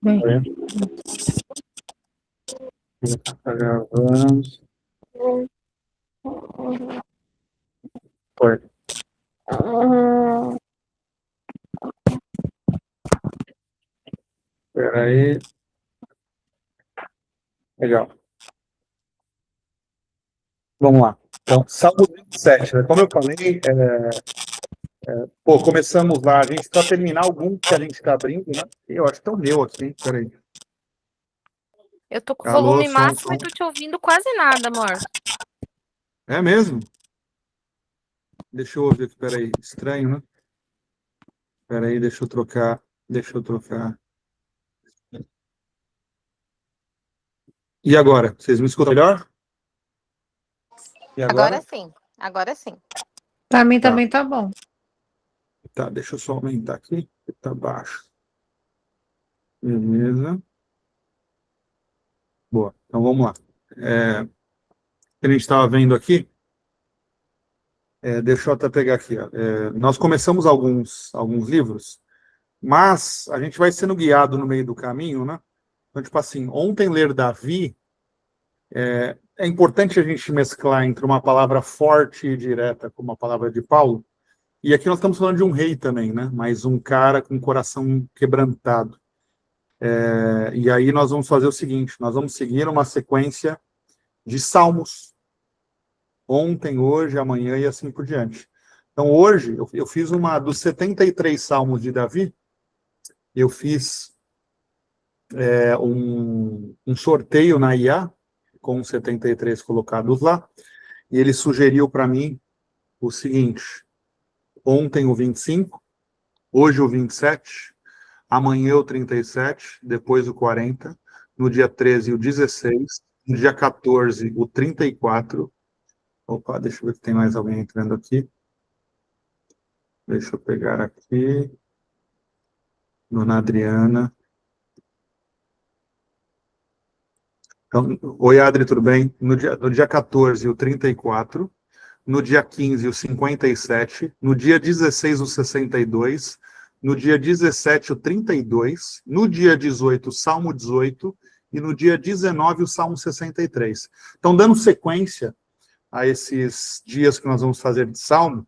Bem, Oi? Tá gravando. Foi. Espera aí. Legal. Vamos lá. Então, Salmo 27, né? Como eu falei, começamos lá. A gente está terminar algum que a gente está abrindo, né? Eu acho que tá o meu aqui, hein? Peraí. Eu tô com o Alô, volume som, máximo som. e tô te ouvindo quase nada, amor. É mesmo? Deixa eu ouvir aqui, peraí. Estranho, né? Peraí, deixa eu trocar. Deixa eu trocar. E agora? Vocês me escutam melhor? E Agora agora? sim, agora sim. pra mim Tá. também tá bom. Tá, deixa eu só aumentar aqui. Tá baixo. Beleza. Boa. Então vamos lá. A gente estava vendo aqui. Deixa eu até pegar aqui. Ó. Nós começamos alguns livros, mas a gente vai sendo guiado no meio do caminho, né? Então, tipo assim, ontem ler Davi, é importante a gente mesclar entre uma palavra forte e direta com uma palavra de Paulo. E aqui nós estamos falando de um rei também, né? Mas um cara com o coração quebrantado. E aí nós vamos fazer o seguinte: nós vamos seguir uma sequência de salmos. Ontem, hoje, amanhã e assim por diante. Então, hoje, eu fiz uma dos 73 salmos de Davi, eu fiz um sorteio na IA, com os 73 colocados lá, e ele sugeriu para mim o seguinte: ontem o 25, hoje o 27, amanhã o 37, depois o 40, no dia 13 o 16, no dia 14 o 34. Opa, deixa eu ver se tem mais alguém entrando aqui. Deixa eu pegar aqui. Dona Adriana. Então, oi, Adri, tudo bem? No dia 14, o 34. No dia 15, o 57. No dia 16, o 62. No dia 17, o 32. No dia 18, o Salmo 18. E no dia 19, o Salmo 63. Então, dando sequência a esses dias que nós vamos fazer de Salmo,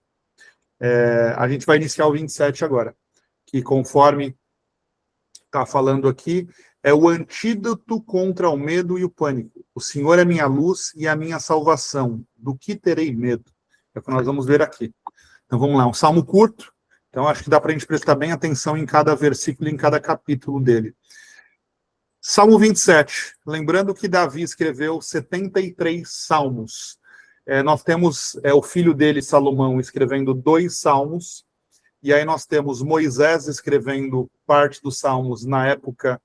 a gente vai iniciar o 27 agora, que conforme está falando aqui, é o antídoto contra o medo e o pânico. O Senhor é minha luz e a minha salvação. Do que terei medo? É o que nós vamos ver aqui. Então vamos lá, um salmo curto. Então acho que dá para a gente prestar bem atenção em cada versículo, em cada capítulo dele. Salmo 27. Lembrando que Davi escreveu 73 salmos. Nós temos o filho dele, Salomão, escrevendo 2 salmos. E aí nós temos Moisés escrevendo parte dos salmos na época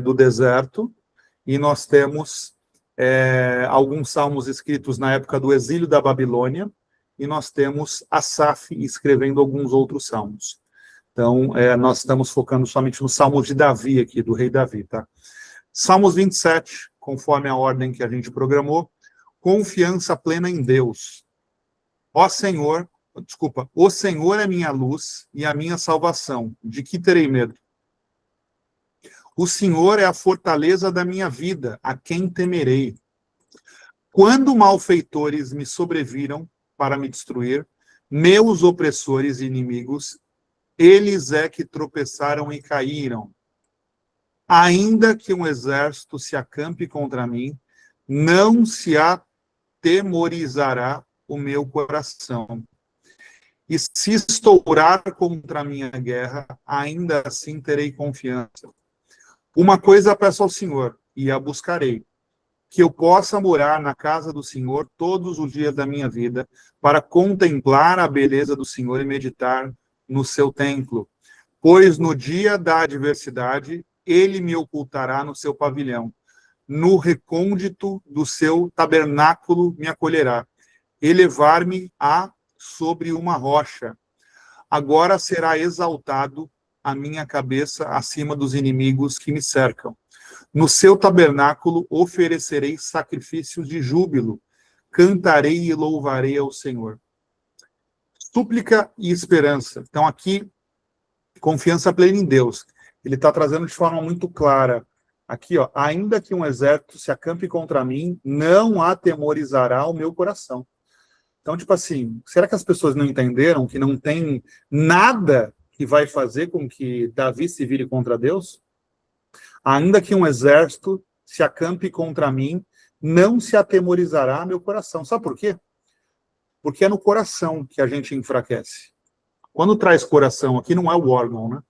do deserto, e nós temos alguns salmos escritos na época do exílio da Babilônia, e nós temos Asaf escrevendo alguns outros salmos. Então, nós estamos focando somente nos salmos de Davi aqui, do rei Davi, tá? Salmos 27, conforme a ordem que a gente programou, confiança plena em Deus. Ó Senhor, desculpa, o Senhor é minha luz e a minha salvação. De que terei medo? O Senhor é a fortaleza da minha vida, a quem temerei? Quando malfeitores me sobreviram para me destruir, meus opressores e inimigos, eles é que tropeçaram e caíram. Ainda que um exército se acampe contra mim, não se atemorizará o meu coração. E se estourar contra a minha guerra, ainda assim terei confiança. Uma coisa peço ao Senhor, e a buscarei, que eu possa morar na casa do Senhor todos os dias da minha vida, para contemplar a beleza do Senhor e meditar no seu templo. Pois no dia da adversidade, ele me ocultará no seu pavilhão. No recôndito do seu tabernáculo me acolherá. Elevar-me-á sobre uma rocha. Agora será exaltado a minha cabeça acima dos inimigos que me cercam. No seu tabernáculo oferecerei sacrifícios de júbilo, cantarei e louvarei ao Senhor. Súplica e esperança. Então aqui, confiança plena em Deus. Ele está trazendo de forma muito clara. Aqui, ó, ainda que um exército se acampe contra mim, não atemorizará o meu coração. Então, tipo assim, será que as pessoas não entenderam que não tem nada que vai fazer com que Davi se vire contra Deus? Ainda que um exército se acampe contra mim, não se atemorizará meu coração. Sabe por quê? Porque é no coração que a gente enfraquece. Quando traz coração aqui, não é o órgão, né?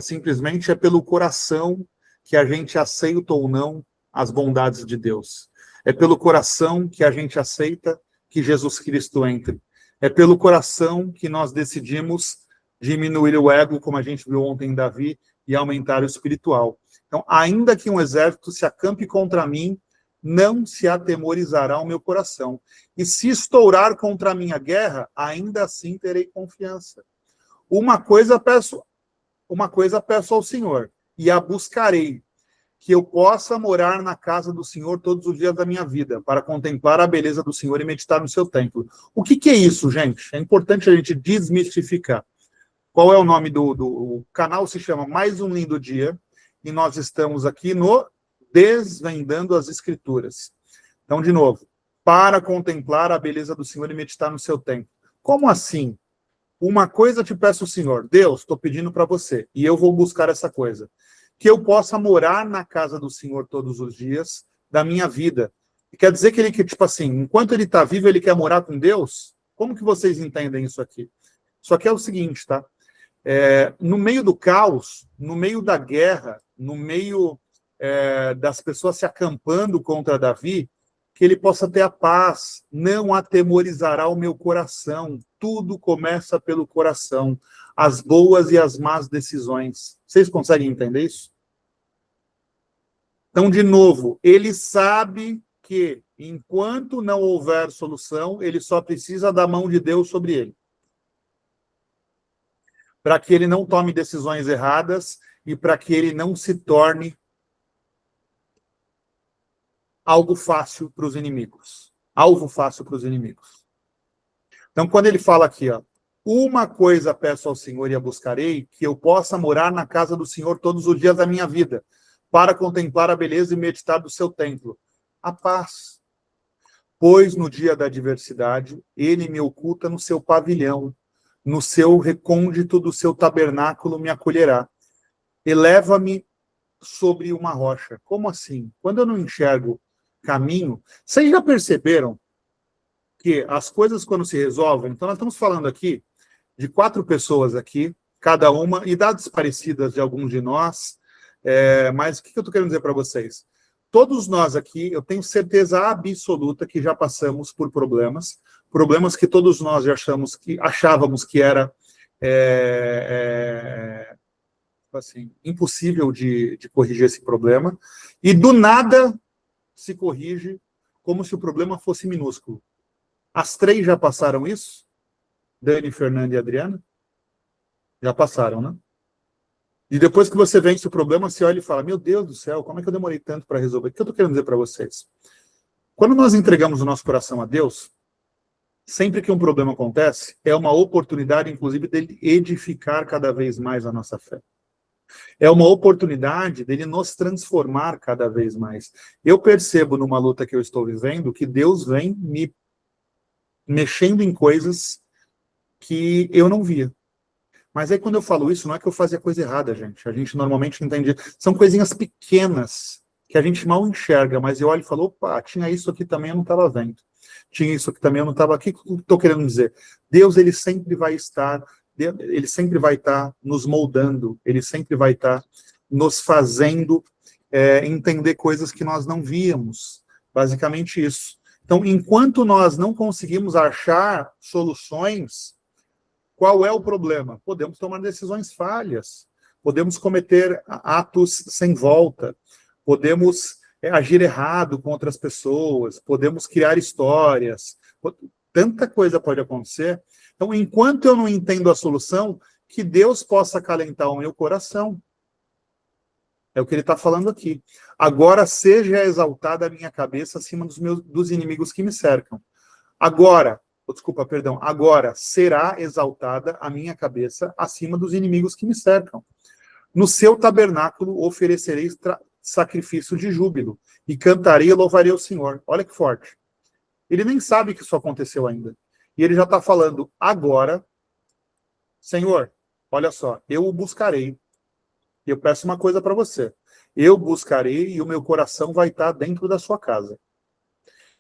Simplesmente pelo coração que a gente aceita ou não as bondades de Deus. É pelo coração que a gente aceita que Jesus Cristo entre. É pelo coração que nós decidimos diminuir o ego, como a gente viu ontem em Davi, e aumentar o espiritual. Então, ainda que um exército se acampe contra mim, não se atemorizará o meu coração. E se estourar contra a minha guerra, ainda assim terei confiança. Uma coisa peço ao Senhor, e a buscarei, que eu possa morar na casa do Senhor todos os dias da minha vida, para contemplar a beleza do Senhor e meditar no seu templo. O que é isso, gente? É importante a gente desmistificar. Qual é o nome do canal? Se chama Mais um Lindo Dia, e nós estamos aqui no Desvendando as Escrituras. Então, de novo, para contemplar a beleza do Senhor e meditar no seu templo. Como assim? Uma coisa te peço, Senhor, Deus, estou pedindo para você, e eu vou buscar essa coisa, que eu possa morar na casa do Senhor todos os dias da minha vida. E quer dizer que ele, tipo assim, enquanto ele está vivo, ele quer morar com Deus? Como que vocês entendem isso aqui? Isso aqui é o seguinte, tá? No meio do caos, no meio da guerra, no meio das pessoas se acampando contra Davi, que ele possa ter a paz, não atemorizará o meu coração. Tudo começa pelo coração, as boas e as más decisões. Vocês conseguem entender isso? Então, de novo, ele sabe que enquanto não houver solução, ele só precisa da mão de Deus sobre ele, para que ele não tome decisões erradas e para que ele não se torne algo fácil para os inimigos. Alvo fácil para os inimigos. Então, quando ele fala aqui, ó, uma coisa peço ao Senhor e a buscarei, que eu possa morar na casa do Senhor todos os dias da minha vida, para contemplar a beleza e meditar do seu templo. A paz. Pois no dia da adversidade, ele me oculta no seu pavilhão, no seu recôndito do seu tabernáculo me acolherá. Eleva-me sobre uma rocha. Como assim? Quando eu não enxergo caminho, vocês já perceberam que as coisas quando se resolvem, então nós estamos falando aqui de 4 pessoas aqui, cada uma, idades parecidas de alguns de nós, mas o que eu estou querendo dizer para vocês? Todos nós aqui, eu tenho certeza absoluta que já passamos por problemas que todos nós já achávamos que era assim, impossível de corrigir esse problema, e do nada se corrige como se o problema fosse minúsculo. As 3 já passaram isso? Dani, Fernanda e Adriana? Já passaram, né? E depois que você vence o problema, você olha e fala, meu Deus do céu, como é que eu demorei tanto para resolver? O que eu estou querendo dizer para vocês? Quando nós entregamos o nosso coração a Deus, sempre que um problema acontece, é uma oportunidade, inclusive, dele edificar cada vez mais a nossa fé. É uma oportunidade dele nos transformar cada vez mais. Eu percebo numa luta que eu estou vivendo que Deus vem me mexendo em coisas que eu não via. Mas aí quando eu falo isso, não é que eu fazia coisa errada, gente. A gente normalmente entende. São coisinhas pequenas que a gente mal enxerga, mas eu olho e falo, opa, tinha isso aqui também, eu não estava vendo. Tinha isso aqui também, eu não estava aqui. O que eu estou querendo dizer? Deus, ele sempre vai estar nos moldando, ele sempre vai estar nos fazendo entender coisas que nós não víamos. Basicamente isso. Então, enquanto nós não conseguimos achar soluções, qual é o problema? Podemos tomar decisões falhas, podemos cometer atos sem volta, podemos agir errado com outras pessoas, podemos criar histórias, tanta coisa pode acontecer. Então, enquanto eu não entendo a solução, que Deus possa acalentar o meu coração. É o que ele está falando aqui. Agora seja exaltada a minha cabeça acima dos inimigos que me cercam. Agora será exaltada a minha cabeça acima dos inimigos que me cercam. No seu tabernáculo oferecerei sacrifício de júbilo, e cantarei e louvarei o Senhor. Olha que forte. Ele nem sabe que isso aconteceu ainda. E ele já está falando, agora, Senhor, olha só, eu o buscarei. E eu peço uma coisa para você. Eu buscarei e o meu coração vai estar dentro da sua casa.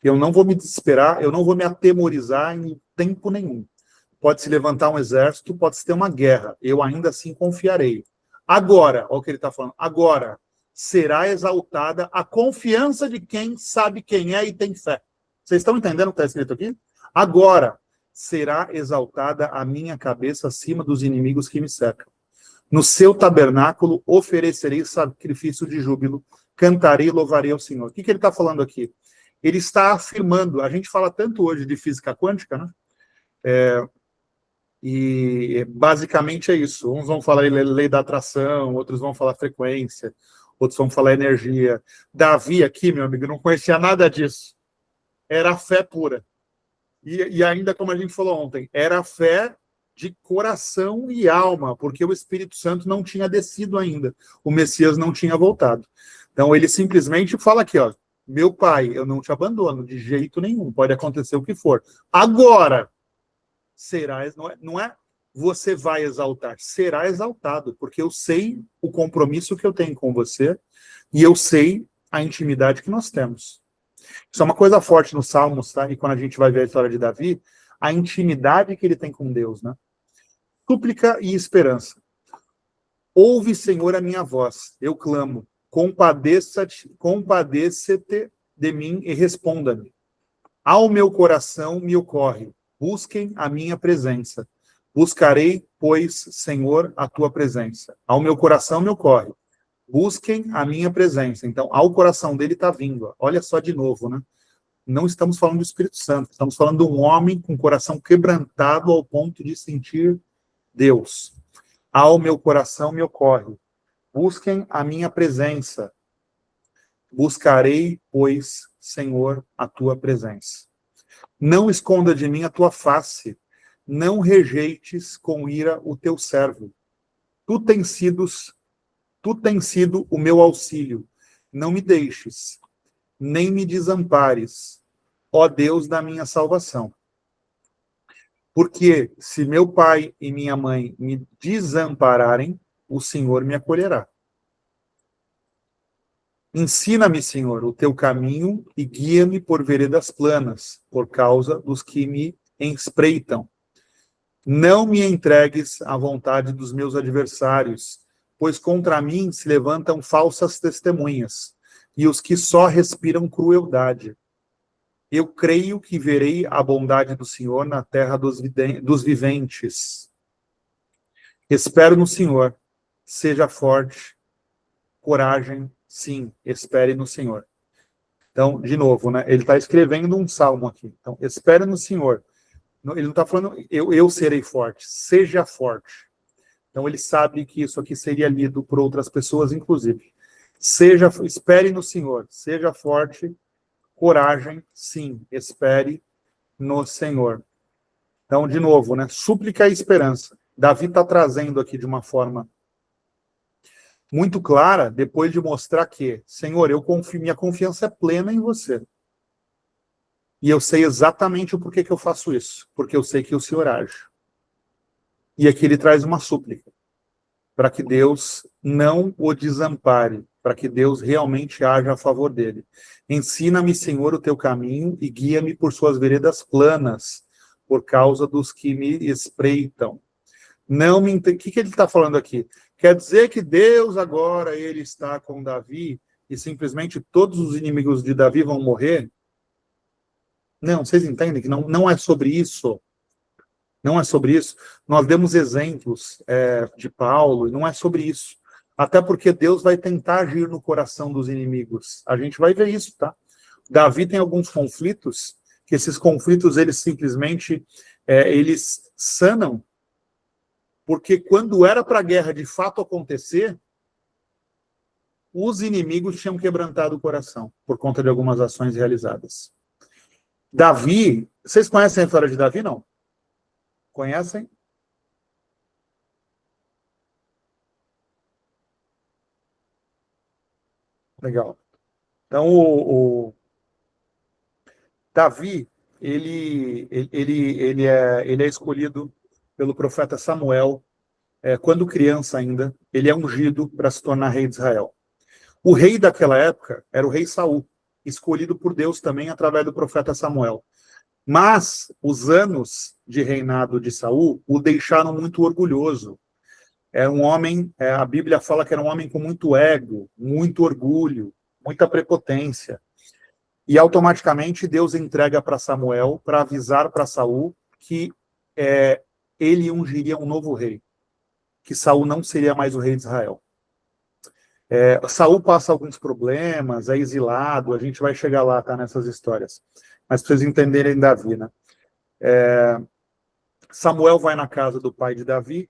Eu não vou me desesperar, eu não vou me atemorizar em tempo nenhum. Pode se levantar um exército, pode se ter uma guerra. Eu ainda assim confiarei. Agora, olha o que ele está falando, agora será exaltada a confiança de quem sabe quem é e tem fé. Vocês estão entendendo o que está escrito aqui? Agora será exaltada a minha cabeça acima dos inimigos que me cercam. No seu tabernáculo oferecerei sacrifício de júbilo, cantarei e louvarei ao Senhor. O que ele está falando aqui? Ele está afirmando, a gente fala tanto hoje de física quântica, né? E basicamente é isso. Uns vão falar lei da atração, outros vão falar frequência, outros vão falar energia. Davi aqui, meu amigo, não conhecia nada disso. Era fé pura. E ainda, como a gente falou ontem, era fé de coração e alma, porque o Espírito Santo não tinha descido ainda. O Messias não tinha voltado. Então, ele simplesmente fala aqui, ó, meu pai, eu não te abandono de jeito nenhum, pode acontecer o que for. Agora, será, não é você vai exaltar, será exaltado, porque eu sei o compromisso que eu tenho com você e eu sei a intimidade que nós temos. Isso é uma coisa forte nos Salmos, tá? E quando a gente vai ver a história de Davi, a intimidade que ele tem com Deus, né? Súplica e esperança. Ouve, Senhor, a minha voz, eu clamo, compadece-te de mim e responda-me. Ao meu coração me ocorre, busquem a minha presença. Buscarei, pois, Senhor, a tua presença. Ao meu coração me ocorre, busquem a minha presença. Então, ao coração dele está vindo. Olha só de novo, né? Não estamos falando do Espírito Santo, estamos falando de um homem com o coração quebrantado ao ponto de sentir Deus. Ao meu coração me ocorre, busquem a minha presença. Buscarei, pois, Senhor, a tua presença. Não esconda de mim a tua face, não rejeites com ira o teu servo. Tu tens sido o meu auxílio. Não me deixes, nem me desampares, ó Deus da minha salvação. Porque se meu pai e minha mãe me desampararem, o Senhor me acolherá. Ensina-me, Senhor, o teu caminho e guia-me por veredas planas, por causa dos que me espreitam. Não me entregues à vontade dos meus adversários, pois contra mim se levantam falsas testemunhas, e os que só respiram crueldade. Eu creio que verei a bondade do Senhor na terra dos viventes. Espero no Senhor. Seja forte. Coragem, sim. Espere no Senhor. Então, de novo, né? Ele está escrevendo um salmo aqui. Então, espere no Senhor. Ele não está falando, eu serei forte. Seja forte. Então, ele sabe que isso aqui seria lido por outras pessoas, inclusive. Espere no Senhor. Seja forte. Coragem, sim, espere no Senhor. Então, de novo, né? Súplica e esperança. Davi está trazendo aqui de uma forma muito clara, depois de mostrar que, Senhor, minha confiança é plena em você. E eu sei exatamente o porquê que eu faço isso. Porque eu sei que o Senhor age. E aqui ele traz uma súplica. Para que Deus não o desampare. Para que Deus realmente haja a favor dele. Ensina-me, Senhor, o teu caminho e guia-me por suas veredas planas, por causa dos que me espreitam. O que ele está falando aqui? Quer dizer que Deus agora ele está com Davi e simplesmente todos os inimigos de Davi vão morrer? Não, vocês entendem que não é sobre isso. Não é sobre isso. Nós demos exemplos de Paulo, e não é sobre isso. Até porque Deus vai tentar agir no coração dos inimigos. A gente vai ver isso, tá? Davi tem alguns conflitos, que esses conflitos, eles simplesmente, eles sanam, porque quando era para a guerra de fato acontecer, os inimigos tinham quebrantado o coração, por conta de algumas ações realizadas. Davi, vocês conhecem a história de Davi, não? Conhecem? Legal. Então, o Davi, ele é escolhido pelo profeta Samuel, quando criança ainda, ele é ungido para se tornar rei de Israel. O rei daquela época era o rei Saul, escolhido por Deus também através do profeta Samuel. Mas os anos de reinado de Saul o deixaram muito orgulhoso. Era um homem, a Bíblia fala que era um homem com muito ego, muito orgulho, muita prepotência. E automaticamente Deus entrega para Samuel para avisar para Saul que ele ungiria um novo rei, que Saul não seria mais o rei de Israel. Saul passa alguns problemas, é exilado, a gente vai chegar lá, tá, nessas histórias. Mas para vocês entenderem Davi, né? Samuel vai na casa do pai de Davi,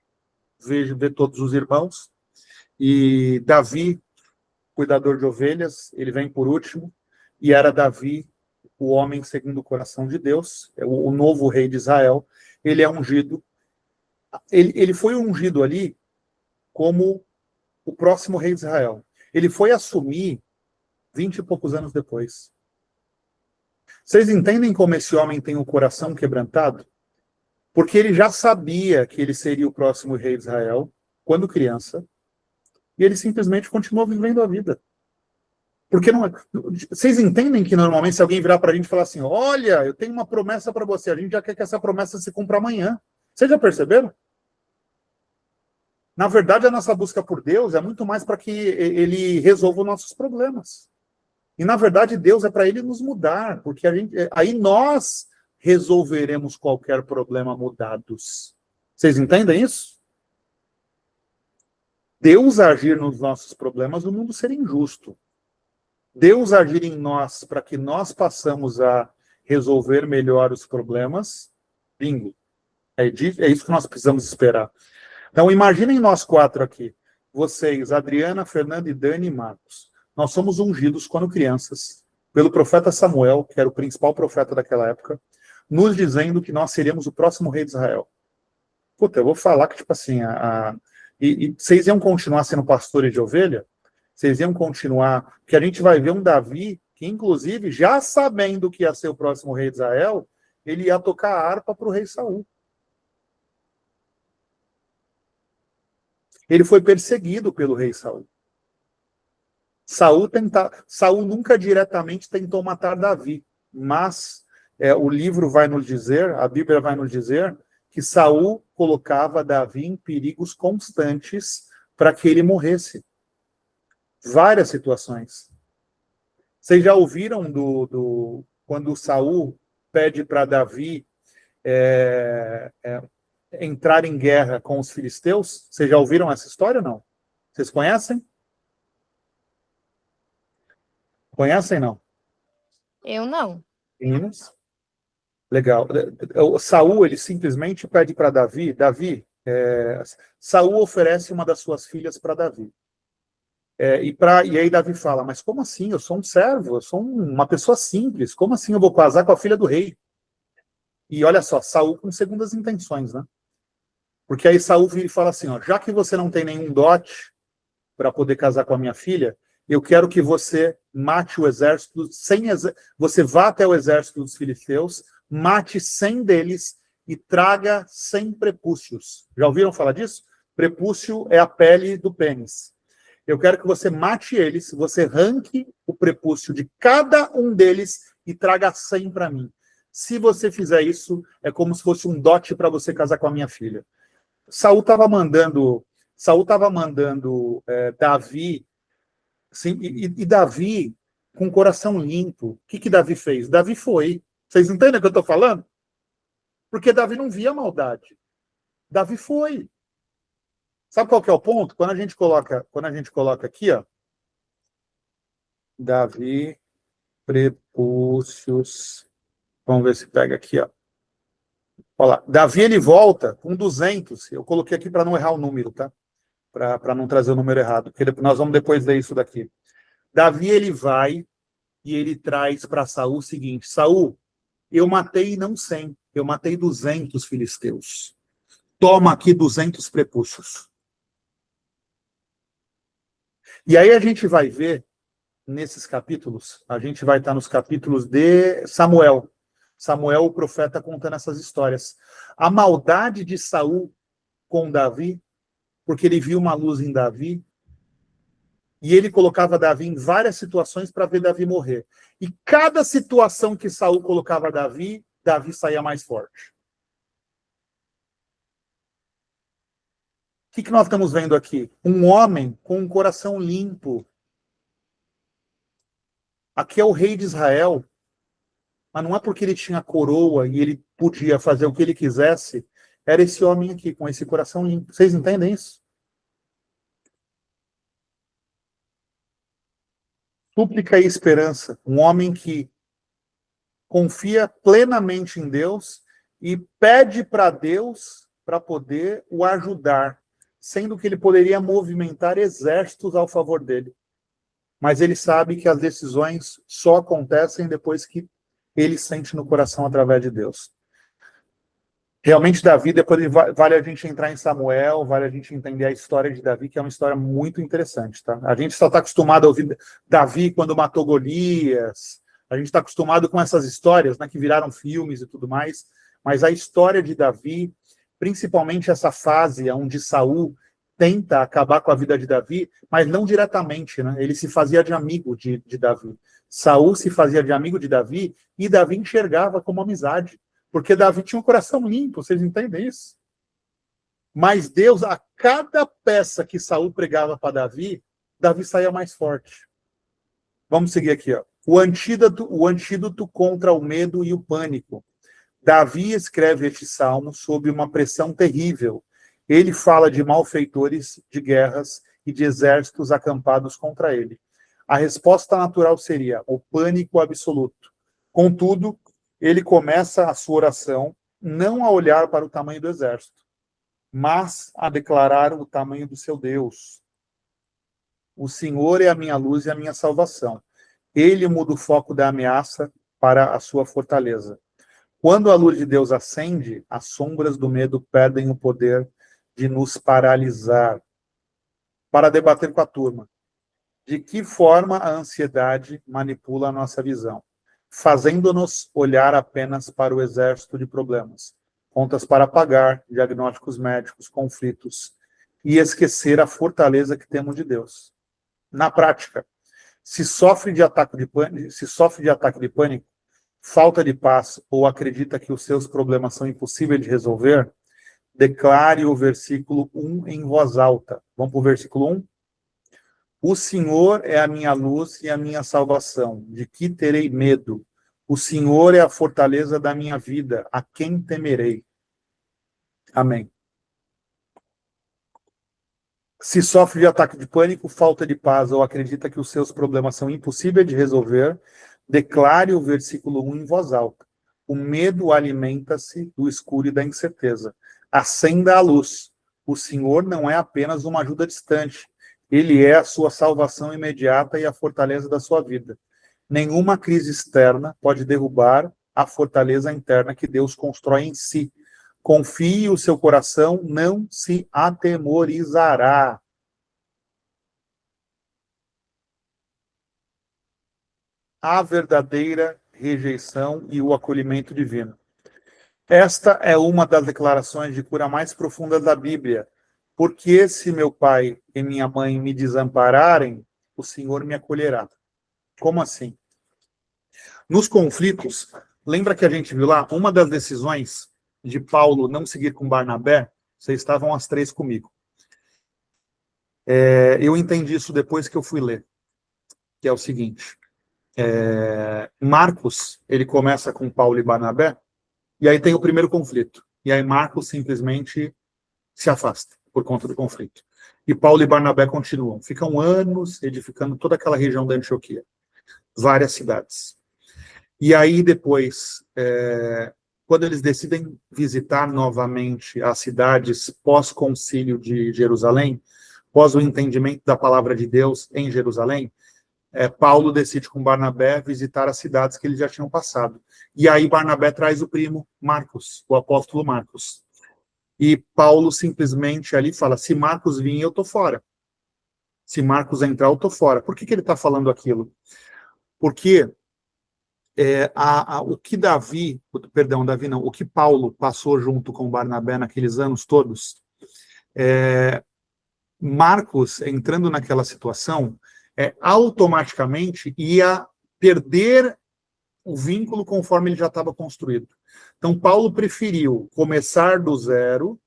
vê todos os irmãos, e Davi, cuidador de ovelhas, ele vem por último, e era Davi, o homem segundo o coração de Deus, o novo rei de Israel. Ele é ungido, ele foi ungido ali como o próximo rei de Israel. Ele foi assumir 20 e poucos anos depois. Vocês entendem como esse homem tem o coração quebrantado? Porque ele já sabia que ele seria o próximo rei de Israel quando criança, e ele simplesmente continuou vivendo a vida. Porque não. Vocês entendem que normalmente se alguém virar para a gente e falar assim, olha, eu tenho uma promessa para você, a gente já quer que essa promessa se cumpra amanhã. Vocês já perceberam? Na verdade, a nossa busca por Deus é muito mais para que ele resolva os nossos problemas. E, na verdade, Deus é para ele nos mudar, porque aí nós resolveremos qualquer problema mudados. Vocês entendem isso? Deus agir nos nossos problemas, o mundo seria injusto. Deus agir em nós para que nós passamos a resolver melhor os problemas, bingo. É isso que nós precisamos esperar. Então, imaginem nós 4 aqui. Vocês, Adriana, Fernanda, Dani e Marcos. Nós somos ungidos quando crianças, pelo profeta Samuel, que era o principal profeta daquela época, nos dizendo que nós seríamos o próximo rei de Israel. Puta, eu vou falar que, tipo assim, e vocês iam continuar sendo pastores de ovelha? Vocês iam continuar? Porque a gente vai ver um Davi que, inclusive, já sabendo que ia ser o próximo rei de Israel, ele ia tocar a harpa para o rei Saul. Ele foi perseguido pelo rei Saul. Saul nunca diretamente tentou matar Davi, mas o livro vai nos dizer, a Bíblia vai nos dizer, que Saul colocava Davi em perigos constantes para que ele morresse. Várias situações. Vocês já ouviram quando Saul pede para Davi entrar em guerra com os filisteus? Vocês já ouviram essa história ou não? Vocês conhecem? Conhecem, não? Eu não. Meninos? Legal. O Saul, ele simplesmente pede para Davi, Saul oferece uma das suas filhas para Davi. E aí Davi fala, mas como assim? Eu sou um servo, eu sou uma pessoa simples, como assim eu vou casar com a filha do rei? E olha só, Saul com segundas intenções, né? Porque aí Saul vira e fala assim, ó, já que você não tem nenhum dote para poder casar com a minha filha, eu quero que você mate o exército, você vá até o exército dos filisteus, mate 100 deles e traga 100 prepúcios. Já ouviram falar disso? Prepúcio é a pele do pênis. Eu quero que você mate eles, você arranque o prepúcio de cada um deles e traga 100 para mim. Se você fizer isso, é como se fosse um dote para você casar com a minha filha. Saul estava mandando Davi, assim, e Davi com o coração limpo. O que Davi fez? Davi foi. Vocês entendem o que eu estou falando? Porque Davi não via maldade. Davi foi. Sabe qual que é o ponto? Quando a gente coloca aqui, ó, Davi, prepúcios. Vamos ver se pega aqui, ó. Olha lá. Davi, ele volta com 200. Eu coloquei aqui para não errar o número, tá? Para não trazer o número errado. Porque nós vamos depois ler isso daqui. Davi, ele vai e ele traz para Saul o seguinte: Saul, eu matei não 100, eu matei 200 filisteus. Toma aqui 200 prepúcios. E aí a gente vai ver nesses capítulos, a gente vai estar nos capítulos de Samuel. Samuel, o profeta, contando essas histórias. A maldade de Saul com Davi, porque ele viu uma luz em Davi, e ele colocava Davi em várias situações para ver Davi morrer. E cada situação que Saul colocava Davi, Davi saía mais forte. O que nós estamos vendo aqui? Um homem com um coração limpo. Aqui é o rei de Israel, mas não é porque ele tinha coroa e ele podia fazer o que ele quisesse, era esse homem aqui, com esse coração limpo. Vocês entendem isso? Súplica e esperança. Um homem que confia plenamente em Deus e pede para Deus para poder o ajudar, sendo que ele poderia movimentar exércitos ao favor dele. Mas ele sabe que as decisões só acontecem depois que ele sente no coração através de Deus. Realmente, Davi, depois vale a gente entrar em Samuel, vale a gente entender a história de Davi, que é uma história muito interessante, tá? A gente só está acostumado a ouvir Davi quando matou Golias, a gente está acostumado com essas histórias, né, que viraram filmes e tudo mais, mas a história de Davi, principalmente essa fase onde Saul tenta acabar com a vida de Davi, mas não diretamente, né? Ele se fazia de amigo de Davi. Saul se fazia de amigo de Davi e Davi enxergava como amizade, porque Davi tinha um coração limpo, vocês entendem isso? Mas Deus, a cada peça que Saul pregava para Davi, Davi saía mais forte. Vamos seguir aqui, ó. O antídoto contra o medo e o pânico. Davi escreve este salmo sob uma pressão terrível. Ele fala de malfeitores, de guerras e de exércitos acampados contra ele. A resposta natural seria o pânico absoluto. Contudo, ele começa a sua oração não a olhar para o tamanho do exército, mas a declarar o tamanho do seu Deus. O Senhor é a minha luz e a minha salvação. Ele muda o foco da ameaça para a sua fortaleza. Quando a luz de Deus acende, as sombras do medo perdem o poder de nos paralisar. Para debater com a turma, de que forma a ansiedade manipula a nossa visão, fazendo-nos olhar apenas para o exército de problemas, contas para pagar, diagnósticos médicos, conflitos, e esquecer a fortaleza que temos de Deus. Na prática, se sofre de ataque de pânico, falta de paz ou acredita que os seus problemas são impossíveis de resolver, declare o versículo 1 em voz alta. Vamos para o versículo 1? O Senhor é a minha luz e a minha salvação. De que terei medo? O Senhor é a fortaleza da minha vida. A quem temerei? Amém. Se sofre de ataque de pânico, falta de paz ou acredita que os seus problemas são impossíveis de resolver, declare o versículo 1 em voz alta. O medo alimenta-se do escuro e da incerteza. Acenda a luz. O Senhor não é apenas uma ajuda distante. Ele é a sua salvação imediata e a fortaleza da sua vida. Nenhuma crise externa pode derrubar a fortaleza interna que Deus constrói em si. Confie, o seu coração não se atemorizará. A verdadeira rejeição e o acolhimento divino. Esta é uma das declarações de cura mais profundas da Bíblia. Porque se meu pai e minha mãe me desampararem, o Senhor me acolherá. Como assim? Nos conflitos, lembra que a gente viu lá, uma das decisões de Paulo não seguir com Barnabé, vocês estavam as três comigo. Eu entendi isso depois que eu fui ler, que é o seguinte, Marcos, ele começa com Paulo e Barnabé, e aí tem o primeiro conflito, e aí Marcos simplesmente se afasta por conta do conflito. E Paulo e Barnabé continuam, ficam anos edificando toda aquela região da Antioquia, várias cidades. E aí depois, quando eles decidem visitar novamente as cidades pós-concílio de Jerusalém, pós o entendimento da palavra de Deus em Jerusalém, Paulo decide com Barnabé visitar as cidades que eles já tinham passado. E aí Barnabé traz o primo Marcos, o apóstolo Marcos. E Paulo simplesmente ali fala, se Marcos vir, eu estou fora. Se Marcos entrar, eu tô fora. Por que ele está falando aquilo? Porque o que Davi não, o que Paulo passou junto com Barnabé naqueles anos todos, Marcos, entrando naquela situação, automaticamente ia perder o vínculo conforme ele já estava construído. Então, Paulo preferiu começar do zero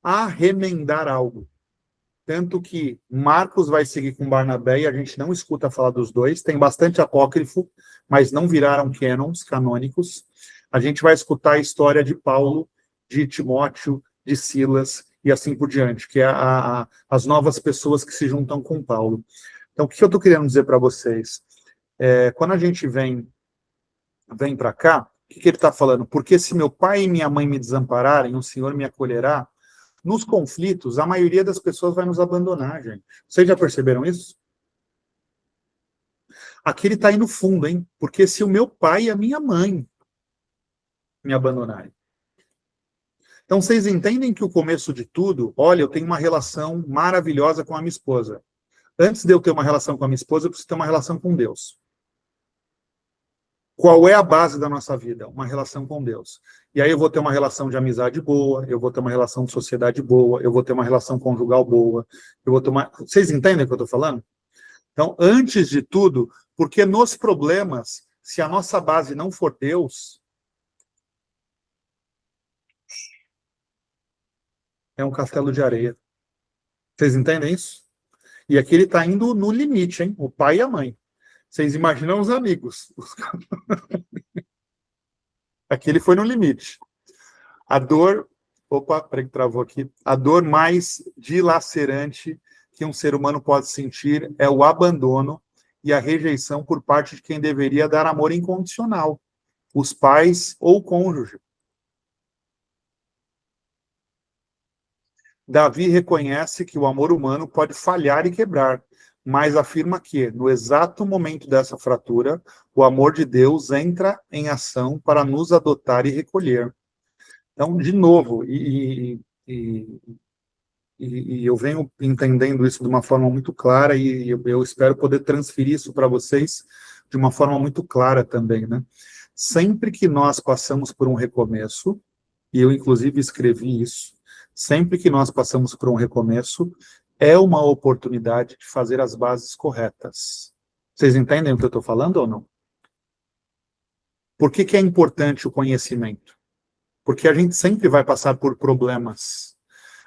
a remendar algo. Tanto que Marcos vai seguir com Barnabé e a gente não escuta falar dos dois. Tem bastante apócrifo, mas não viraram canônicos. A gente vai escutar a história de Paulo, de Timóteo, de Silas e assim por diante, que é as novas pessoas que se juntam com Paulo. Então, o que eu estou querendo dizer para vocês? Quando a gente vem para cá, o que ele está falando? Porque se meu pai e minha mãe me desampararem, o Senhor me acolherá. Nos conflitos, a maioria das pessoas vai nos abandonar, gente. Vocês já perceberam isso? Aqui ele está aí no fundo, hein? Porque se o meu pai e a minha mãe me abandonarem. Então, vocês entendem que o começo de tudo, olha, eu tenho uma relação maravilhosa com a minha esposa. Antes de eu ter uma relação com a minha esposa, eu preciso ter uma relação com Deus. Qual é a base da nossa vida? Uma relação com Deus. E aí eu vou ter uma relação de amizade boa, eu vou ter uma relação de sociedade boa, eu vou ter uma relação conjugal boa, eu vou ter uma... Vocês entendem o que eu estou falando? Então, antes de tudo, porque nos problemas, se a nossa base não for Deus, é um castelo de areia. Vocês entendem isso? E aqui ele está indo no limite, hein? O pai e a mãe. Vocês imaginam os amigos. Aqui ele foi no limite. A dor... Opa, peraí que travou aqui. A dor mais dilacerante que um ser humano pode sentir é o abandono e a rejeição por parte de quem deveria dar amor incondicional, os pais ou o cônjuge. Davi reconhece que o amor humano pode falhar e quebrar, mas afirma que, no exato momento dessa fratura, o amor de Deus entra em ação para nos adotar e recolher. Então, de novo, e eu venho entendendo isso de uma forma muito clara e eu espero poder transferir isso para vocês de uma forma muito clara também, né? Sempre que nós passamos por um recomeço, e eu inclusive escrevi isso, sempre que nós passamos por um recomeço, é uma oportunidade de fazer as bases corretas. Vocês entendem o que eu estou falando ou não? Por que é importante o conhecimento? Porque a gente sempre vai passar por problemas.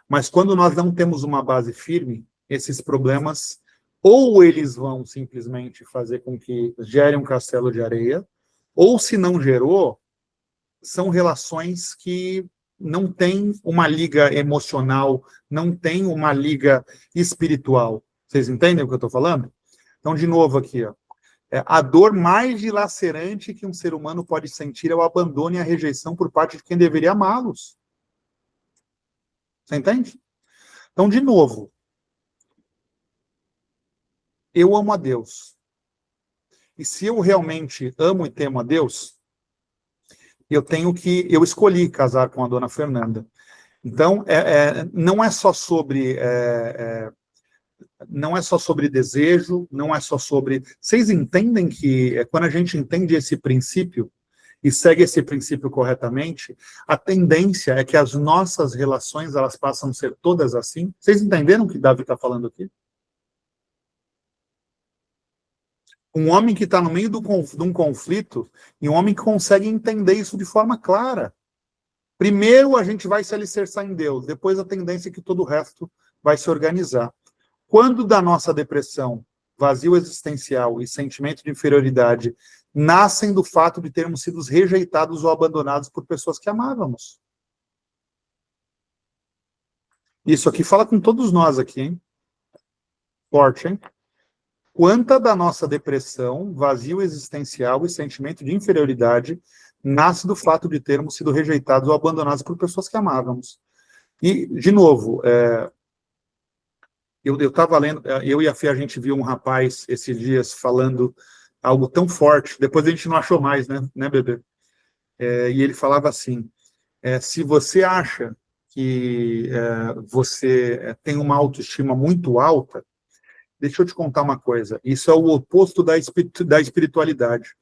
Mas quando nós não temos uma base firme, esses problemas, ou eles vão simplesmente fazer com que gere um castelo de areia, ou se não gerou, são relações que não têm uma liga emocional, não têm uma liga espiritual. Vocês entendem o que eu estou falando? Então, de novo aqui, ó. A dor mais dilacerante que um ser humano pode sentir é o abandono e a rejeição por parte de quem deveria amá-los. Você entende? Então, de novo, eu amo a Deus. E se eu realmente amo e temo a Deus, eu escolhi casar com a dona Fernanda. Então, não é só sobre desejo, não é só sobre... Vocês entendem que quando a gente entende esse princípio e segue esse princípio corretamente, a tendência é que as nossas relações elas passam a ser todas assim? Vocês entenderam o que Davi está falando aqui? Um homem que está no meio de um conflito e um homem que consegue entender isso de forma clara. Primeiro a gente vai se alicerçar em Deus, depois a tendência é que todo o resto vai se organizar. Quando da nossa depressão, vazio existencial e sentimento de inferioridade nascem do fato de termos sido rejeitados ou abandonados por pessoas que amávamos. Isso aqui fala com todos nós aqui, hein? Forte, hein? Quanta da nossa depressão, vazio existencial e sentimento de inferioridade nasce do fato de termos sido rejeitados ou abandonados por pessoas que amávamos. E, de novo, eu estava lendo, eu e a Fê, a gente viu um rapaz esses dias falando algo tão forte, depois a gente não achou mais, né bebê? E ele falava assim, se você acha que você tem uma autoestima muito alta, deixa eu te contar uma coisa, isso é o oposto da espiritualidade.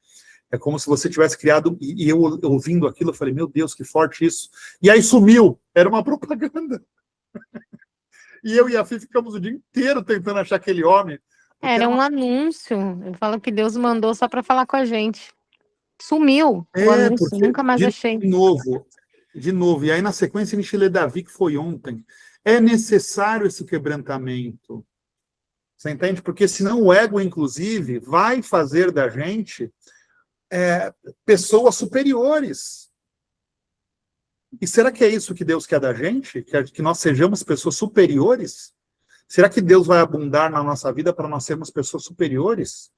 É como se você tivesse criado, e eu ouvindo aquilo, eu falei, meu Deus, que forte isso. E aí sumiu, era uma propaganda. E eu e a Fih ficamos o dia inteiro tentando achar aquele homem. Era um anúncio. Eu falo que Deus mandou só para falar com a gente. Sumiu o anúncio, Porque, nunca mais achei. de novo, e aí na sequência Michele Davi, que foi ontem, é necessário esse quebrantamento. Você entende? Porque senão o ego, inclusive, vai fazer da gente pessoas superiores. E será que é isso que Deus quer da gente? Que nós sejamos pessoas superiores? Será que Deus vai abundar na nossa vida para nós sermos pessoas superiores?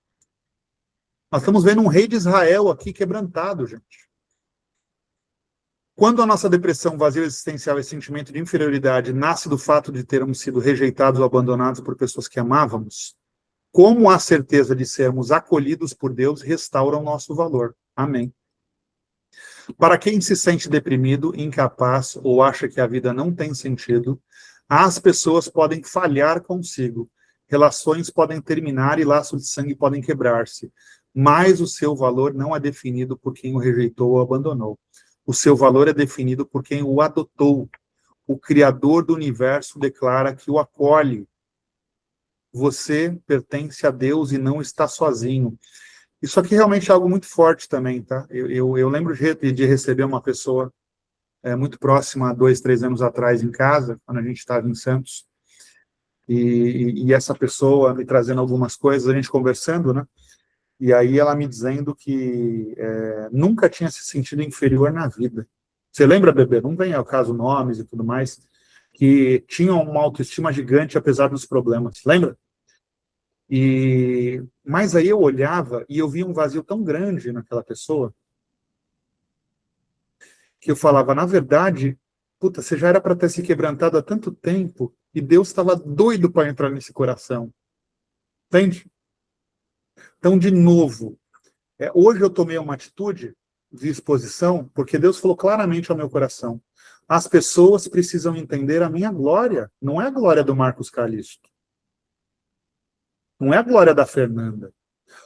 Nós estamos vendo um rei de Israel aqui quebrantado, gente. Quando a nossa depressão, vazio existencial e sentimento de inferioridade nasce do fato de termos sido rejeitados ou abandonados por pessoas que amávamos, como a certeza de sermos acolhidos por Deus restaura o nosso valor. Amém. Para quem se sente deprimido, incapaz ou acha que a vida não tem sentido, as pessoas podem falhar consigo, relações podem terminar e laços de sangue podem quebrar-se, mas o seu valor não é definido por quem o rejeitou ou abandonou. O seu valor é definido por quem o adotou. O Criador do universo declara que o acolhe. Você pertence a Deus e não está sozinho. Isso aqui realmente é algo muito forte também, tá? Eu lembro de receber uma pessoa muito próxima, há 2, 3 anos atrás, em casa, quando a gente estava em Santos, e essa pessoa me trazendo algumas coisas, a gente conversando, né? E aí ela me dizendo que nunca tinha se sentido inferior na vida. Você lembra, bebê? Não vem ao caso nomes e tudo mais, que tinham uma autoestima gigante apesar dos problemas. Lembra? Mas aí eu olhava e eu via um vazio tão grande naquela pessoa que eu falava, na verdade, puta, você já era para ter se quebrantado há tanto tempo e Deus estava doido para entrar nesse coração. Entende? Então, de novo, hoje eu tomei uma atitude de exposição, porque Deus falou claramente ao meu coração. As pessoas precisam entender a minha glória, não é a glória do Marcos Calisto. Não é a glória da Fernanda.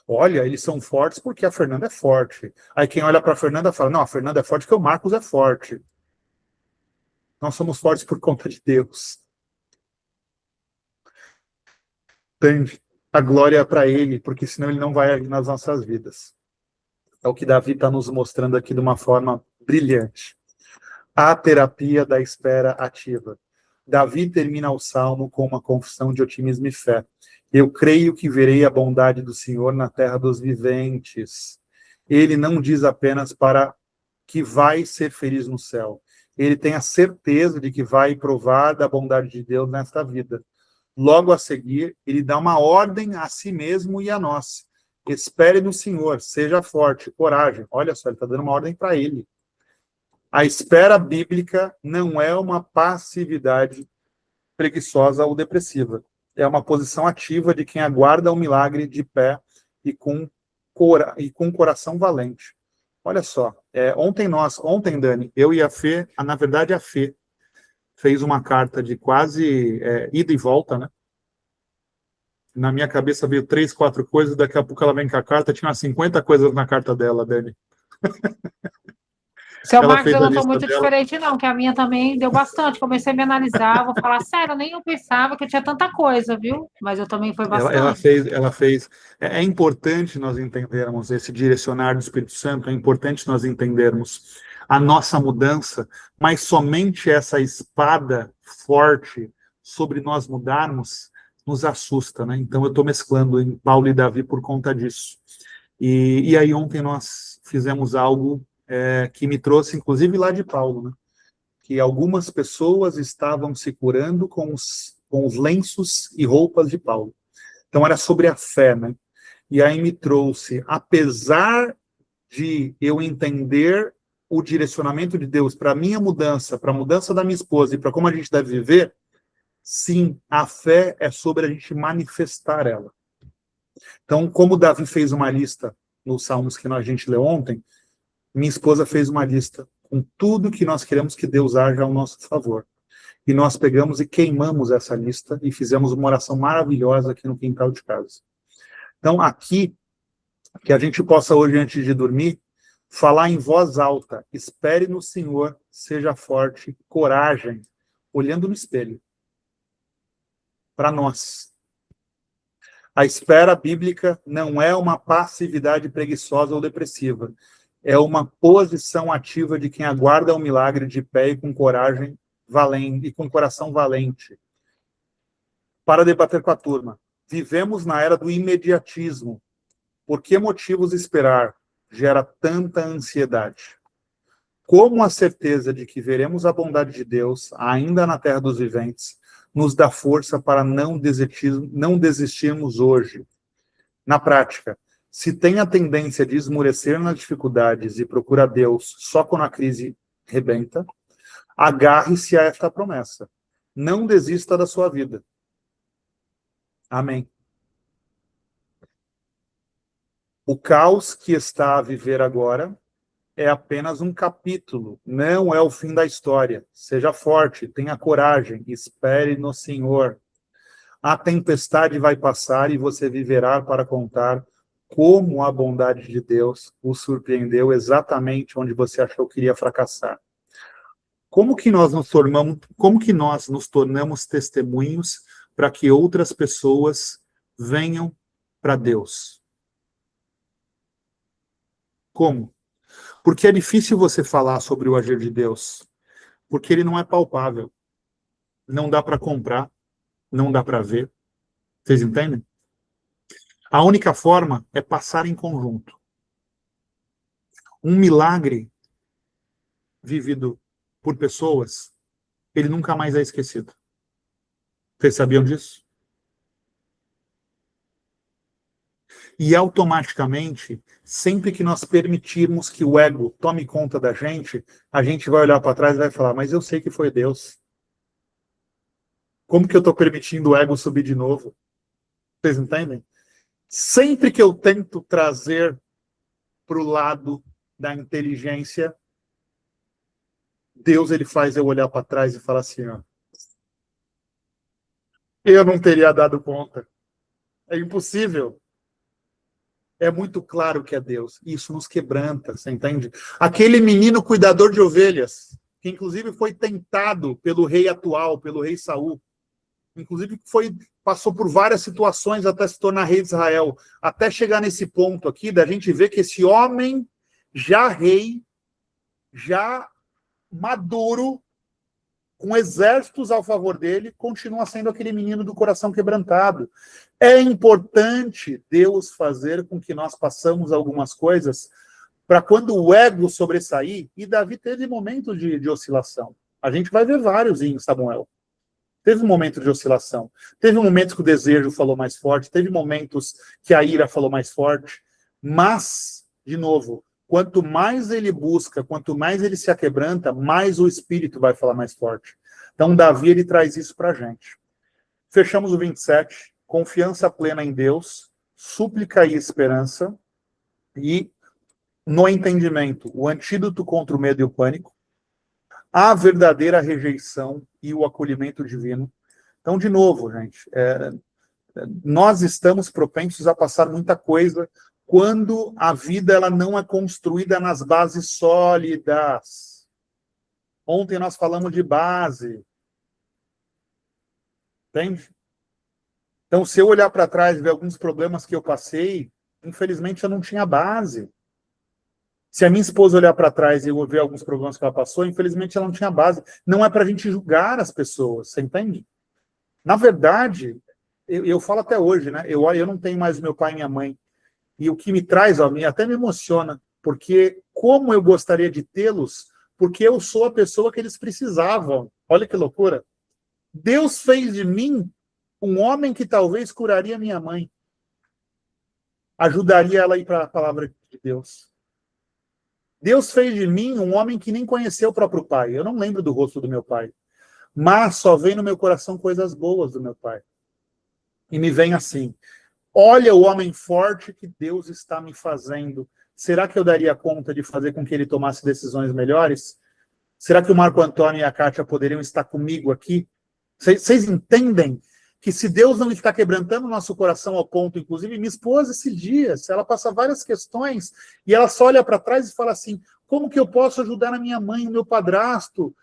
Olha, eles são fortes porque a Fernanda é forte. Aí quem olha para a Fernanda fala, não, a Fernanda é forte porque o Marcos é forte. Nós somos fortes por conta de Deus. Entende? A glória é para ele, porque senão ele não vai agir nas nossas vidas. É o que Davi está nos mostrando aqui de uma forma brilhante. A terapia da espera ativa. Davi termina o salmo com uma confissão de otimismo e fé. Eu creio que verei a bondade do Senhor na terra dos viventes. Ele não diz apenas para que vai ser feliz no céu. Ele tem a certeza de que vai provar da bondade de Deus nesta vida. Logo a seguir, ele dá uma ordem a si mesmo e a nós. Espere no Senhor, seja forte, coragem. Olha só, ele está dando uma ordem para ele. A espera bíblica não é uma passividade preguiçosa ou depressiva. É uma posição ativa de quem aguarda o milagre de pé e com coração valente. Olha só, ontem, Dani, eu e a Fê, na verdade a Fê, fez uma carta de quase ida e volta, né? Na minha cabeça veio 3, 4 coisas, daqui a pouco ela vem com a carta, tinha umas 50 coisas na carta dela, Dani. Seu Ela Marcos, fez eu a não estou lista muito dela. diferente, não, que a minha também deu bastante. Comecei a me analisar, vou falar sério, nem eu pensava que eu tinha tanta coisa, viu? Mas eu também foi Ela bastante. fez. É importante nós entendermos esse direcionar do Espírito Santo, é importante nós entendermos a nossa mudança, mas somente essa espada forte sobre nós mudarmos nos assusta, né? Então eu estou mesclando em Paulo e Davi por conta disso. E aí ontem nós fizemos algo que me trouxe, inclusive lá de Paulo, né? Que algumas pessoas estavam se curando com os lenços e roupas de Paulo. Então era sobre a fé, né? E aí me trouxe, apesar de eu entender o direcionamento de Deus para a minha mudança, para a mudança da minha esposa e para como a gente deve viver, sim, a fé é sobre a gente manifestar ela. Então, como Davi fez uma lista nos salmos que a gente leu ontem, minha esposa fez uma lista com tudo que nós queremos que Deus haja ao nosso favor. E nós pegamos e queimamos essa lista e fizemos uma oração maravilhosa aqui no quintal de casa. Então, aqui, que a gente possa hoje, antes de dormir, falar em voz alta, espere no Senhor, seja forte, coragem, olhando no espelho. Para nós. A espera bíblica não é uma passividade preguiçosa ou depressiva. É uma posição ativa de quem aguarda o milagre de pé e com coragem valente, e com coração valente. Para debater com a turma, vivemos na era do imediatismo. Por que motivos esperar gera tanta ansiedade? Como a certeza de que veremos a bondade de Deus, ainda na terra dos viventes, nos dá força para não desistirmos hoje? Na prática, se tem a tendência de esmorecer nas dificuldades e procura Deus só quando a crise rebenta, agarre-se a esta promessa. Não desista da sua vida. Amém. O caos que está a viver agora é apenas um capítulo, não é o fim da história. Seja forte, tenha coragem, espere no Senhor. A tempestade vai passar e você viverá para contar como a bondade de Deus o surpreendeu exatamente onde você achou que iria fracassar. Como que nós nos tornamos testemunhos para que outras pessoas venham para Deus? Como? Porque é difícil você falar sobre o agir de Deus, porque ele não é palpável. Não dá para comprar, não dá para ver. Vocês entendem? A única forma é passar em conjunto. Um milagre vivido por pessoas, ele nunca mais é esquecido. Vocês sabiam disso? E automaticamente, sempre que nós permitirmos que o ego tome conta da gente, a gente vai olhar para trás e vai falar, mas eu sei que foi Deus. Como que eu estou permitindo o ego subir de novo? Vocês entendem? Sempre que eu tento trazer para o lado da inteligência, Deus ele faz eu olhar para trás e falar assim, ó, eu não teria dado conta. É impossível. É muito claro que é Deus. Isso nos quebranta, você entende? Aquele menino cuidador de ovelhas, que inclusive foi tentado pelo rei atual, pelo rei Saul, inclusive passou por várias situações até se tornar rei de Israel, até chegar nesse ponto aqui da gente ver que esse homem já rei, já maduro, com exércitos ao favor dele, continua sendo aquele menino do coração quebrantado. É importante Deus fazer com que nós passamos algumas coisas para quando o ego sobressair, e Davi teve momentos de oscilação. A gente vai ver vários em Samuel. Teve um momento de oscilação. Teve momentos que o desejo falou mais forte, teve momentos que a ira falou mais forte, mas, de novo, quanto mais ele busca, quanto mais ele se aquebranta, mais o Espírito vai falar mais forte. Então, Davi, ele traz isso para a gente. Fechamos o 27. Confiança plena em Deus, súplica e esperança, e, no entendimento, o antídoto contra o medo e o pânico, a verdadeira rejeição e o acolhimento divino. Então, de novo, gente, nós estamos propensos a passar muita coisa quando a vida ela não é construída nas bases sólidas. Ontem nós falamos de base. Entende? Então, se eu olhar para trás e ver alguns problemas que eu passei, infelizmente eu não tinha base. Se a minha esposa olhar para trás e eu ver alguns problemas que ela passou, infelizmente ela não tinha base. Não é para a gente julgar as pessoas, você entende? Na verdade, eu falo até hoje, né? Eu não tenho mais meu pai e minha mãe. E o que me traz, ó, até me emociona, porque como eu gostaria de tê-los, porque eu sou a pessoa que eles precisavam. Olha que loucura. Deus fez de mim um homem que talvez curaria minha mãe. Ajudaria ela a ir para a palavra de Deus. Deus fez de mim um homem que nem conheceu o próprio pai. Eu não lembro do rosto do meu pai. Mas só vem no meu coração coisas boas do meu pai. E me vem assim, olha o homem forte que Deus está me fazendo. Será que eu daria conta de fazer com que ele tomasse decisões melhores? Será que o Marco Antônio e a Kátia poderiam estar comigo aqui? Vocês entendem que se Deus não está quebrantando o nosso coração ao ponto, inclusive minha esposa esses dias, ela passa várias questões e ela só olha para trás e fala assim, como que eu posso ajudar a minha mãe, o meu padrasto?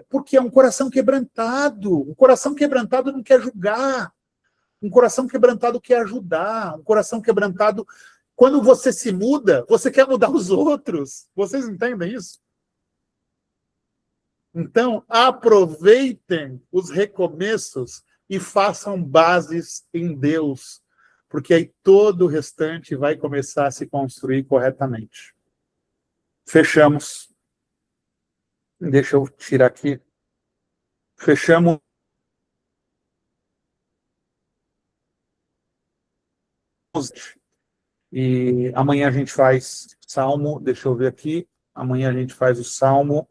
Porque é um coração quebrantado. Um coração quebrantado não quer julgar. Um coração quebrantado quer ajudar. Um coração quebrantado... Quando você se muda, você quer mudar os outros. Vocês entendem isso? Então, aproveitem os recomeços e façam bases em Deus, porque aí todo o restante vai começar a se construir corretamente. Fechamos. Deixa eu tirar aqui. Fechamos. E amanhã a gente faz Salmo, deixa eu ver aqui. Amanhã a gente faz o Salmo.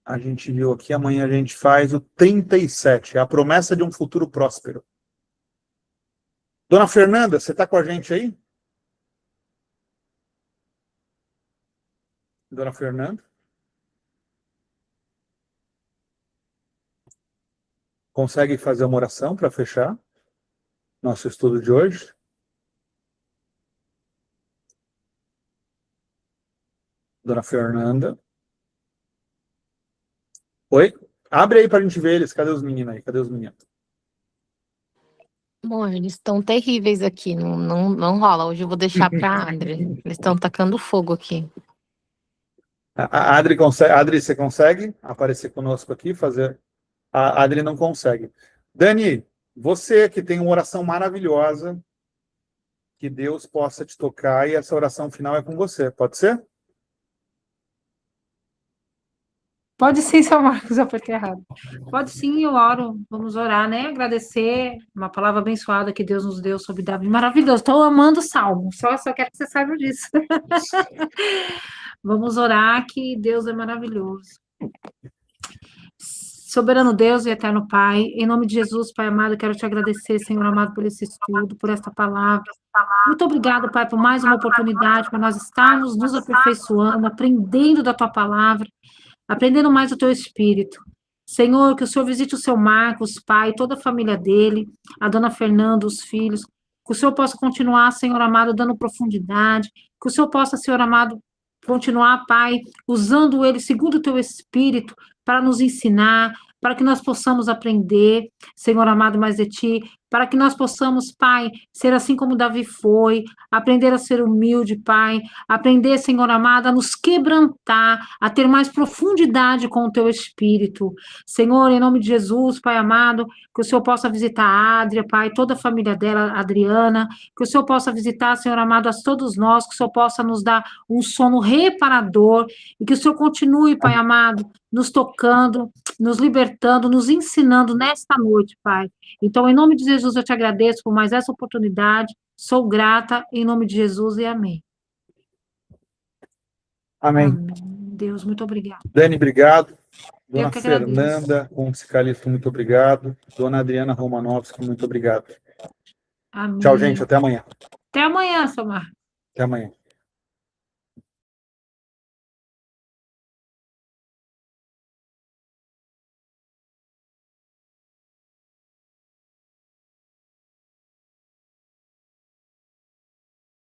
A gente viu aqui, amanhã a gente faz o 37, a promessa de um futuro próspero. Dona Fernanda, você está com a gente aí? Dona Fernanda? Consegue fazer uma oração para fechar nosso estudo de hoje? Dona Fernanda? Oi? Abre aí para a gente ver eles. Cadê os meninos aí? Cadê os meninos? Amor, eles estão terríveis aqui, não rola. Hoje eu vou deixar pra Adri. Eles estão tacando fogo aqui. A Adri consegue. Adri, você consegue aparecer conosco aqui, fazer? A Adri não consegue. Dani, você que tem uma oração maravilhosa, que Deus possa te tocar e essa oração final é com você. Pode ser? Pode sim, seu Marcos, eu apertei errado. Pode sim, eu oro. Vamos orar, né? Agradecer uma palavra abençoada que Deus nos deu sobre Davi. Maravilhoso. Estou amando o Salmo. Só quero que você saiba disso. Vamos orar que Deus é maravilhoso. Soberano Deus e eterno Pai, em nome de Jesus, Pai amado, quero te agradecer, Senhor amado, por esse estudo, por esta palavra. Muito obrigado, Pai, por mais uma oportunidade para nós estarmos nos aperfeiçoando, aprendendo da tua palavra, aprendendo mais do teu espírito. Senhor, que o Senhor visite o seu Marcos, pai, toda a família dele, a dona Fernanda, os filhos, que o Senhor possa continuar, Senhor amado, dando profundidade, que o Senhor possa, Senhor amado, continuar, Pai, usando ele segundo o teu espírito para nos ensinar, para que nós possamos aprender, Senhor amado, mais de ti, para que nós possamos, Pai, ser assim como Davi foi, aprender a ser humilde, Pai, aprender, Senhor amado, a nos quebrantar, a ter mais profundidade com o teu espírito. Senhor, em nome de Jesus, Pai amado, que o Senhor possa visitar a Adria, Pai, toda a família dela, a Adriana, que o Senhor possa visitar, Senhor amado, a todos nós, que o Senhor possa nos dar um sono reparador e que o Senhor continue, Pai amado, nos tocando, nos libertando, nos ensinando nesta noite, Pai. Então, em nome de Jesus, eu te agradeço por mais essa oportunidade. Sou grata, em nome de Jesus, e amém. Amém. Amém. Deus, muito obrigada. Dani, obrigado. Eu Dona que agradeço. Fernanda Ponce Calixto, muito obrigado. Dona Adriana Romanovski, muito obrigado. Amém. Tchau, gente. Até amanhã. Até amanhã, Samar. Até amanhã.